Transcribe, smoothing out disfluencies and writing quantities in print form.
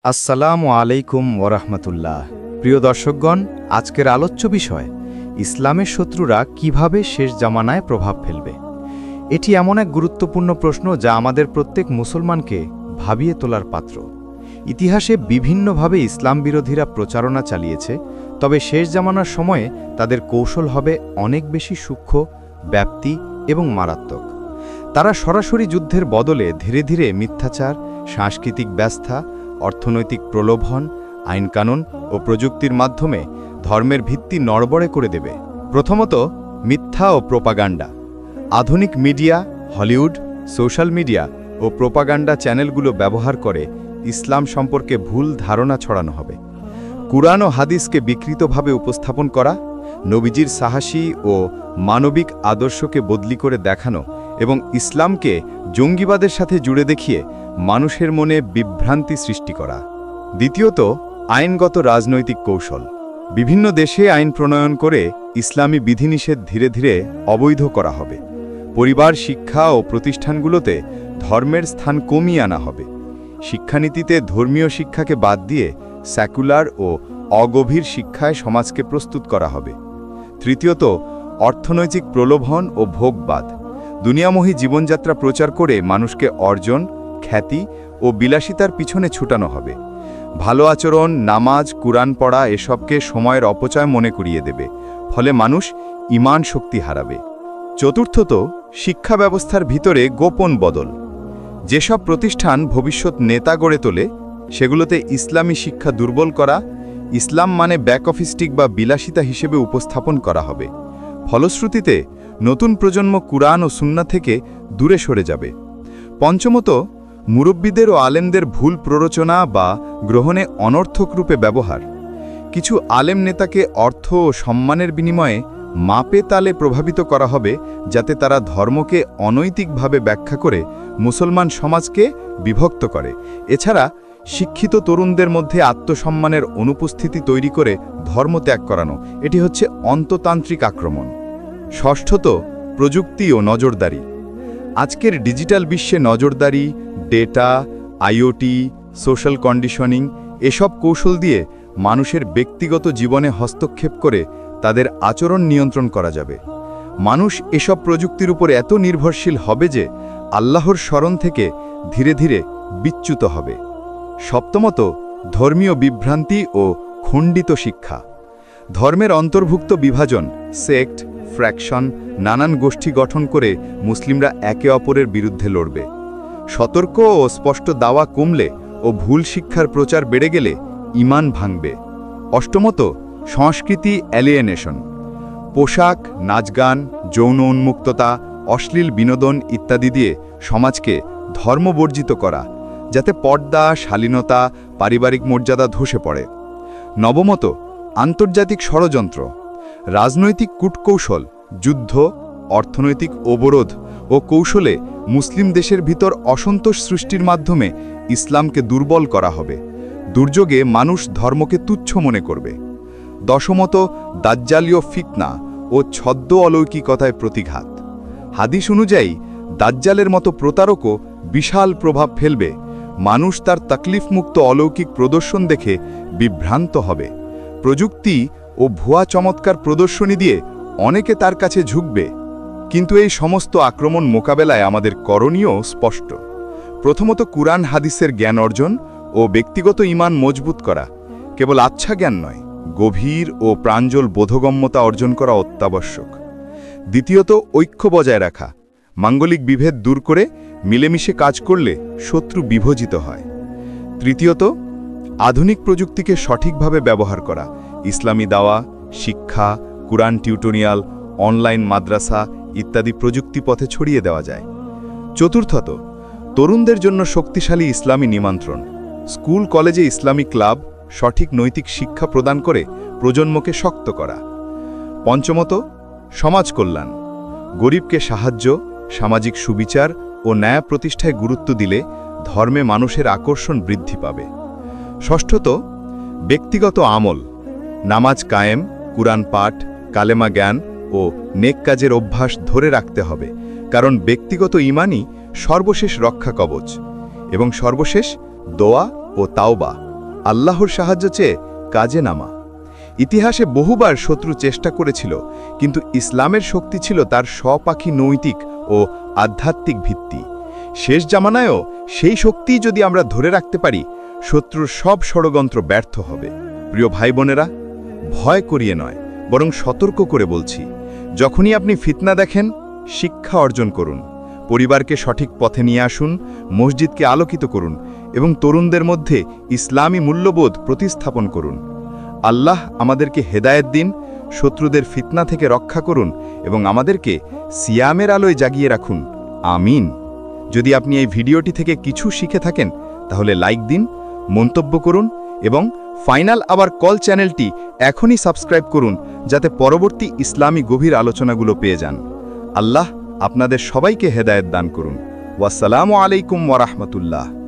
আসসালামু আলাইকুম ওরহমতুল্লাহ। প্রিয় দর্শকগণ, আজকের আলোচ্য বিষয় ইসলামের শত্রুরা কিভাবে শেষ জামানায় প্রভাব ফেলবে। এটি এমন এক গুরুত্বপূর্ণ প্রশ্ন যা আমাদের প্রত্যেক মুসলমানকে ভাবিয়ে তোলার পাত্র। ইতিহাসে বিভিন্নভাবে ইসলাম বিরোধীরা প্রচারণা চালিয়েছে, তবে শেষ জামানার সময়ে তাদের কৌশল হবে অনেক বেশি সূক্ষ্ম, ব্যাপ্তি এবং মারাত্মক। তারা সরাসরি যুদ্ধের বদলে ধীরে ধীরে মিথ্যাচার, সাংস্কৃতিক ব্যবস্থা, অর্থনৈতিক প্রলোভন, আইনকানুন ও প্রযুক্তির মাধ্যমে ধর্মের ভিত্তি নড়বড়ে করে দেবে। প্রথমত, মিথ্যা ও প্রোপাগান্ডা। আধুনিক মিডিয়া, হলিউড, সোশ্যাল মিডিয়া ও প্রোপাগান্ডা চ্যানেলগুলো ব্যবহার করে ইসলাম সম্পর্কে ভুল ধারণা ছড়ানো হবে। কুরআন ও হাদিসকে বিকৃতভাবে উপস্থাপন করা, নবীজির সাহসী ও মানবিক আদর্শকে বদলি করে দেখানো এবং ইসলামকে জঙ্গিবাদের সাথে জুড়ে দেখিয়ে মানুষের মনে বিভ্রান্তি সৃষ্টি করা। দ্বিতীয়ত, আইনগত রাজনৈতিক কৌশল। বিভিন্ন দেশে আইন প্রণয়ন করে ইসলামী বিধিনিষেধ ধীরে ধীরে অবৈধ করা হবে। পরিবার, শিক্ষা ও প্রতিষ্ঠানগুলোতে ধর্মের স্থান কমিয়ে আনা হবে। শিক্ষানীতিতে ধর্মীয় শিক্ষাকে বাদ দিয়ে সেকুলার ও অগভীর শিক্ষায় সমাজকে প্রস্তুত করা হবে। তৃতীয়ত, অর্থনৈতিক প্রলোভন ও ভোগবাদ। দুনিয়ামোহী জীবনযাত্রা প্রচার করে মানুষকে অর্জন, খ্যাতি ও বিলাসিতার পিছনে ছুটানো হবে। ভালো আচরণ, নামাজ, কুরআন পড়া এসবকে সময়ের অপচয় মনে করিয়ে দেবে, ফলে মানুষ ঈমান শক্তি হারাবে। চতুর্থত, শিক্ষা ব্যবস্থার ভিতরে গোপন বদল। যেসব প্রতিষ্ঠান ভবিষ্যৎ নেতা গড়ে তোলে সেগুলোতে ইসলামী শিক্ষা দুর্বল করা, ইসলাম মানে ব্যাকঅফিস্টিক বা বিলাসিতা হিসেবে উপস্থাপন করা হবে। ফলশ্রুতিতে নতুন প্রজন্ম কুরআন ও সুন্নাহ থেকে দূরে সরে যাবে। পঞ্চমত, মুরব্বীদের ও আলেমদের ভুল প্ররোচনা বা গ্রহণে অনর্থক রূপে ব্যবহার। কিছু আলেম নেতাকে অর্থ ও সম্মানের বিনিময়ে মাপে তালে প্রভাবিত করা হবে, যাতে তারা ধর্মকে অনৈতিকভাবে ব্যাখ্যা করে মুসলমান সমাজকে বিভক্ত করে। এছাড়া শিক্ষিত তরুণদের মধ্যে আত্মসম্মানের অনুপস্থিতি তৈরি করে ধর্মত্যাগ করানো, এটি হচ্ছে অন্ততান্ত্রিক আক্রমণ। ষষ্ঠত, প্রযুক্তি ও নজরদারি। আজকের ডিজিটাল বিশ্বে নজরদারি, ডেটা, আইওটি, সোশ্যাল কন্ডিশনিং এসব কৌশল দিয়ে মানুষের ব্যক্তিগত জীবনে হস্তক্ষেপ করে তাদের আচরণ নিয়ন্ত্রণ করা যাবে। মানুষ এসব প্রযুক্তির উপর এত নির্ভরশীল হবে যে আল্লাহর স্মরণ থেকে ধীরে ধীরে বিচ্যুত হবে। সপ্তমত, ধর্মীয় বিভ্রান্তি ও খণ্ডিত শিক্ষা। ধর্মের অন্তর্ভুক্ত বিভাজন, সেক্ট, ফ্র্যাকশন, নানান গোষ্ঠী গঠন করে মুসলিমরা একে অপরের বিরুদ্ধে লড়বে। সতর্ক ও স্পষ্ট দাওয়া কমলে ও ভুল শিক্ষার প্রচার বেড়ে গেলে ঈমান ভাঙবে। অষ্টমত, সংস্কৃতি অ্যালিয়েনেশন। পোশাক, নাচগান, যৌন উন্মুক্ততা, অশ্লীল বিনোদন ইত্যাদি দিয়ে সমাজকে ধর্মবর্জিত করা, যাতে পর্দা, শালীনতা, পারিবারিক মর্যাদা ধসে পড়ে। নবমত, আন্তর্জাতিক ষড়যন্ত্র। রাজনৈতিক কূটকৌশল, যুদ্ধ, অর্থনৈতিক অবরোধ ও কৌশলে মুসলিম দেশের ভিতর অসন্তোষ সৃষ্টির মাধ্যমে ইসলামকে দুর্বল করা হবে। দুর্যোগে মানুষ ধর্মকে তুচ্ছ মনে করবে। দশমত, দাজ্জালীয় ফিতনা ও ছদ্ম অলৌকিকতায় প্রতিঘাত। হাদিস অনুযায়ী দাজ্জালের মতো প্রতারকও বিশাল প্রভাব ফেলবে। মানুষ তার তাকলিফমুক্ত অলৌকিক প্রদর্শন দেখে বিভ্রান্ত হবে। প্রযুক্তি ও ভুয়া চমৎকার প্রদর্শনী দিয়ে অনেকে তার কাছে ঝুঁকবে। কিন্তু এই সমস্ত আক্রমণ মোকাবেলায় আমাদের করণীয় স্পষ্ট। প্রথমত, কুরআন হাদিসের জ্ঞান অর্জন ও ব্যক্তিগত ঈমান মজবুত করা। কেবল আচ্ছা জ্ঞান নয়, গভীর ও প্রাঞ্জল বোধগম্যতা অর্জন করা অত্যাবশ্যক। দ্বিতীয়ত, ঐক্য বজায় রাখা। মাঙ্গলিক বিভেদ দূর করে মিলেমিশে কাজ করলে শত্রু বিভজিত হয়। তৃতীয়ত, আধুনিক প্রযুক্তিকে সঠিকভাবে ব্যবহার করা। ইসলামী দাওয়া, শিক্ষা, কুরআন টিউটোরিয়াল, অনলাইন মাদ্রাসা ইত্যাদি প্রযুক্তি পথে ছড়িয়ে দেওয়া যায়। চতুর্থত, তরুণদের জন্য শক্তিশালী ইসলামী নিমন্ত্রণ। স্কুল, কলেজে ইসলামী ক্লাব সঠিক নৈতিক শিক্ষা প্রদান করে প্রজন্মকে শক্ত করা। পঞ্চমত, সমাজ কল্যাণ। গরিবকে সাহায্য, সামাজিক সুবিচার ও ন্যায় প্রতিষ্ঠায় গুরুত্ব দিলে ধর্মে মানুষের আকর্ষণ বৃদ্ধি পাবে। ষষ্ঠত, ব্যক্তিগত আমল। নামাজ কায়েম, কুরআন পাঠ, কালেমা জ্ঞান ও নেক কাজের অভ্যাস ধরে রাখতে হবে, কারণ ব্যক্তিগত ঈমানই সর্বশেষ রক্ষা কবচ। এবং সর্বশেষ, দোয়া ও তাওবা। আল্লাহর সাহায্য চেয়ে কাজে নামা। ইতিহাসে বহুবার শত্রু চেষ্টা করেছিল, কিন্তু ইসলামের শক্তি ছিল তার স্বপাখী নৈতিক ও আধ্যাত্মিক ভিত্তি। শেষ জামানায়ও সেই শক্তি যদি আমরা ধরে রাখতে পারি, শত্রুর সব ষড়যন্ত্র ব্যর্থ হবে। প্রিয় ভাই বোনেরা, ভয় করিয়ে নয়, বরং সতর্ক করে বলছি, যখনই আপনি ফিতনা দেখেন, শিক্ষা অর্জন করুন, পরিবারকে সঠিক পথে নিয়ে আসুন, মসজিদকে আলোকিত করুন এবং তরুণদের মধ্যে ইসলামী মূল্যবোধ প্রতিস্থাপন করুন। আল্লাহ আমাদেরকে হেদায়েত দিন, শত্রুদের ফিতনা থেকে রক্ষা করুন এবং আমাদেরকে সিয়ামের আলোয় জাগিয়ে রাখুন। আমিন। যদি আপনি এই ভিডিওটি থেকে কিছু শিখে থাকেন, তাহলে লাইক দিন, মন্তব্য করুন এবং ফাইনাল আওয়ার কল চ্যানেলটি এখনই সাবস্ক্রাইব করুন, যাতে পরবর্তী ইসলামী গভীর আলোচনাগুলো পেয়ে যান। আল্লাহ আপনাদের সবাইকে হেদায়েত দান করুন। ওয়াসসালামু আলাইকুম ওয়া রাহমাতুল্লাহ।